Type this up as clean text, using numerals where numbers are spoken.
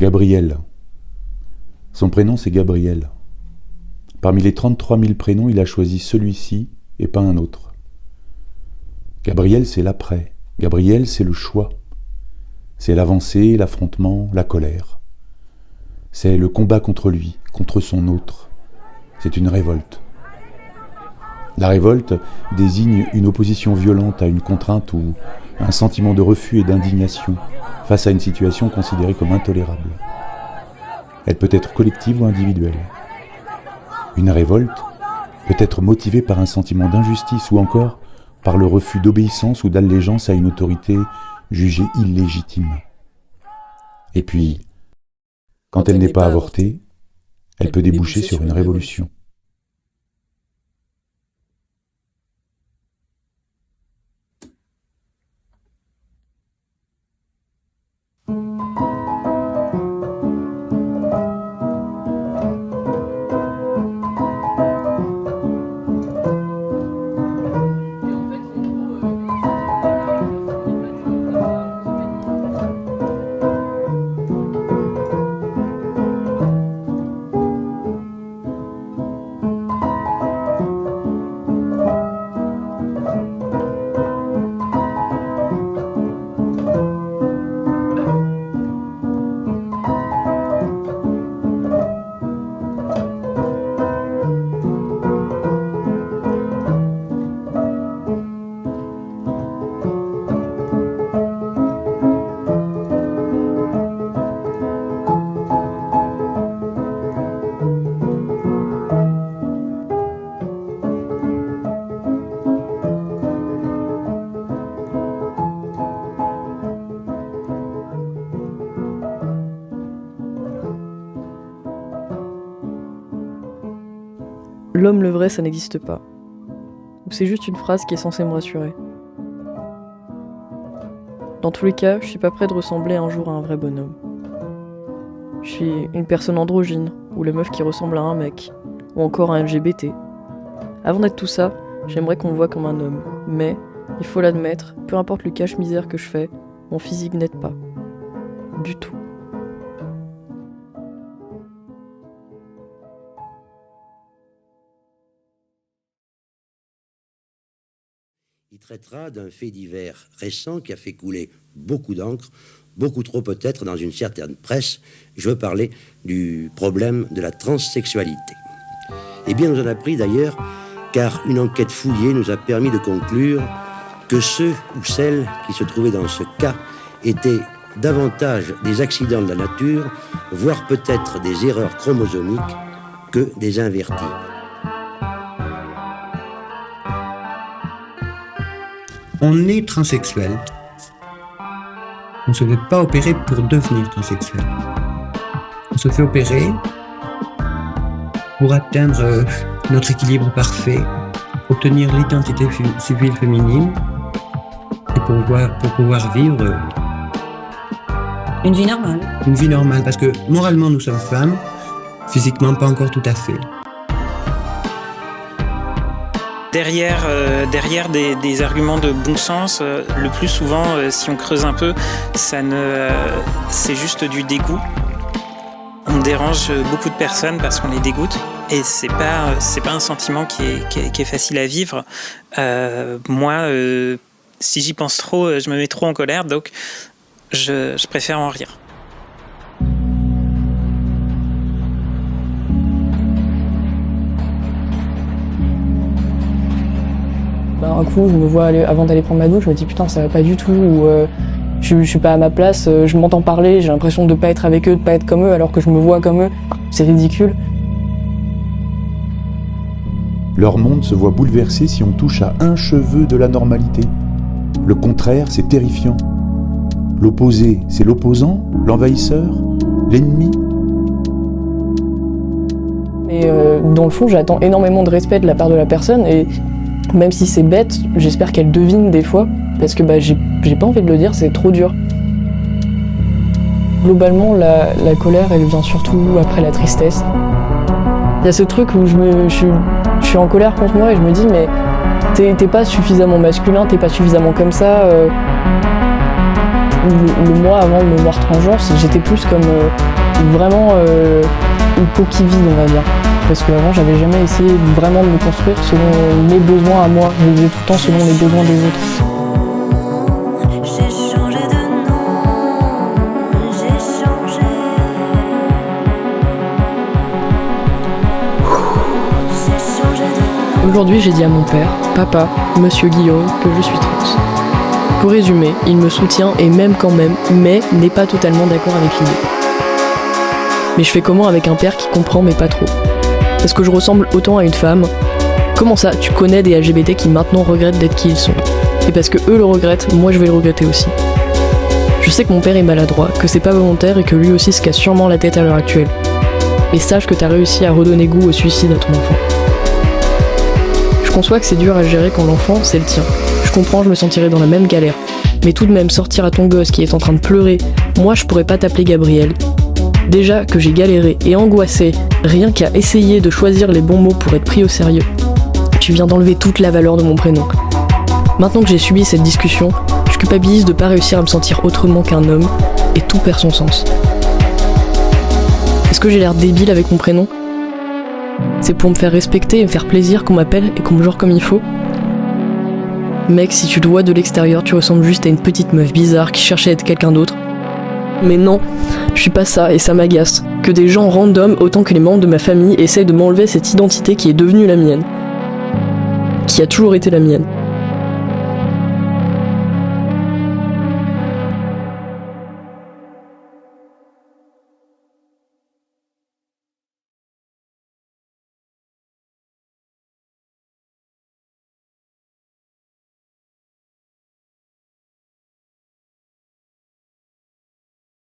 Gabriel. Son prénom c'est Gabriel. Parmi les 33 000 prénoms, il a choisi celui-ci et pas un autre. Gabriel c'est l'après. Gabriel c'est le choix. C'est l'avancée, l'affrontement, la colère. C'est le combat contre lui, contre son autre. C'est une révolte. La révolte désigne une opposition violente à une contrainte ou un sentiment de refus et d'indignation face à une situation considérée comme intolérable. Elle peut être collective ou individuelle. Une révolte peut être motivée par un sentiment d'injustice ou encore par le refus d'obéissance ou d'allégeance à une autorité jugée illégitime. Et puis, quand elle n'est pas avortée, elle peut déboucher sur une révolution. L'homme le vrai, ça n'existe pas. Ou c'est juste une phrase qui est censée me rassurer. Dans tous les cas, je suis pas prêt de ressembler un jour à un vrai bonhomme. Je suis une personne androgyne, ou la meuf qui ressemble à un mec, ou encore un LGBT. Avant d'être tout ça, j'aimerais qu'on me voie comme un homme. Mais, il faut l'admettre, peu importe le cache-misère que je fais, mon physique n'aide pas. Du tout. Il traitera d'un fait divers récent qui a fait couler beaucoup d'encre, beaucoup trop peut-être dans une certaine presse. Je veux parler du problème de la transsexualité. Et bien, nous en a pris d'ailleurs, car une enquête fouillée nous a permis de conclure que ceux ou celles qui se trouvaient dans ce cas étaient davantage des accidents de la nature, voire peut-être des erreurs chromosomiques, que des invertis. On est transsexuel. On ne se fait pas opérer pour devenir transsexuel. On se fait opérer pour atteindre notre équilibre parfait, obtenir l'identité civile féminine et pour pouvoir vivre une vie normale. Une vie normale, parce que moralement nous sommes femmes, physiquement pas encore tout à fait. Derrière des arguments de bon sens, le plus souvent, si on creuse un peu, c'est juste du dégoût. On dérange beaucoup de personnes parce qu'on les dégoûte, et c'est pas un sentiment qui est facile à vivre. Moi, si j'y pense trop, je me mets trop en colère, donc je préfère en rire. Un coup, je me vois avant d'aller prendre ma douche, je me dis putain, ça va pas du tout, ou je suis pas à ma place, je m'entends parler, j'ai l'impression de pas être avec eux, de pas être comme eux, alors que je me vois comme eux. C'est ridicule. Leur monde se voit bouleversé si on touche à un cheveu de la normalité. Le contraire, c'est terrifiant. L'opposé, c'est l'opposant, l'envahisseur, l'ennemi. Mais dans le fond, j'attends énormément de respect de la part de la personne, et même si c'est bête, j'espère qu'elle devine des fois, parce que j'ai pas envie de le dire, c'est trop dur. Globalement, la colère, elle vient surtout après la tristesse. Il y a ce truc où je suis en colère contre moi et je me dis mais t'es pas suffisamment masculin, t'es pas suffisamment comme ça. le moi avant de me voir transgenre, j'étais plus comme vraiment une coquille vide, on va dire. Parce qu'avant, j'avais jamais essayé vraiment de me construire selon mes besoins à moi. Je faisais tout le temps selon les besoins des autres. Aujourd'hui, j'ai dit à mon père, papa, monsieur Guillaume, que je suis trans. Pour résumer, il me soutient et m'aime quand même, mais n'est pas totalement d'accord avec l'idée. Mais je fais comment avec un père qui comprend mais pas trop? Parce que je ressemble autant à une femme. Comment ça, tu connais des LGBT qui maintenant regrettent d'être qui ils sont? Et parce que eux le regrettent, moi je vais le regretter aussi. Je sais que mon père est maladroit, que c'est pas volontaire et que lui aussi se casse sûrement la tête à l'heure actuelle. Mais sache que t'as réussi à redonner goût au suicide à ton enfant. Je conçois que c'est dur à gérer quand l'enfant, c'est le tien. Je comprends, je me sentirais dans la même galère. Mais tout de même, sortir à ton gosse qui est en train de pleurer, moi je pourrais pas t'appeler Gabriel. Déjà que j'ai galéré et angoissé, rien qu'à essayer de choisir les bons mots pour être pris au sérieux. Tu viens d'enlever toute la valeur de mon prénom. Maintenant que j'ai subi cette discussion, je culpabilise de pas réussir à me sentir autrement qu'un homme, et tout perd son sens. Est-ce que j'ai l'air débile avec mon prénom ? C'est pour me faire respecter et me faire plaisir qu'on m'appelle et qu'on me genre comme il faut ? Mec, si tu le vois de l'extérieur, tu ressembles juste à une petite meuf bizarre qui cherchait à être quelqu'un d'autre. Mais non, je suis pas ça et ça m'agace. Que des gens random autant que les membres de ma famille essayent de m'enlever cette identité qui est devenue la mienne. Qui a toujours été la mienne.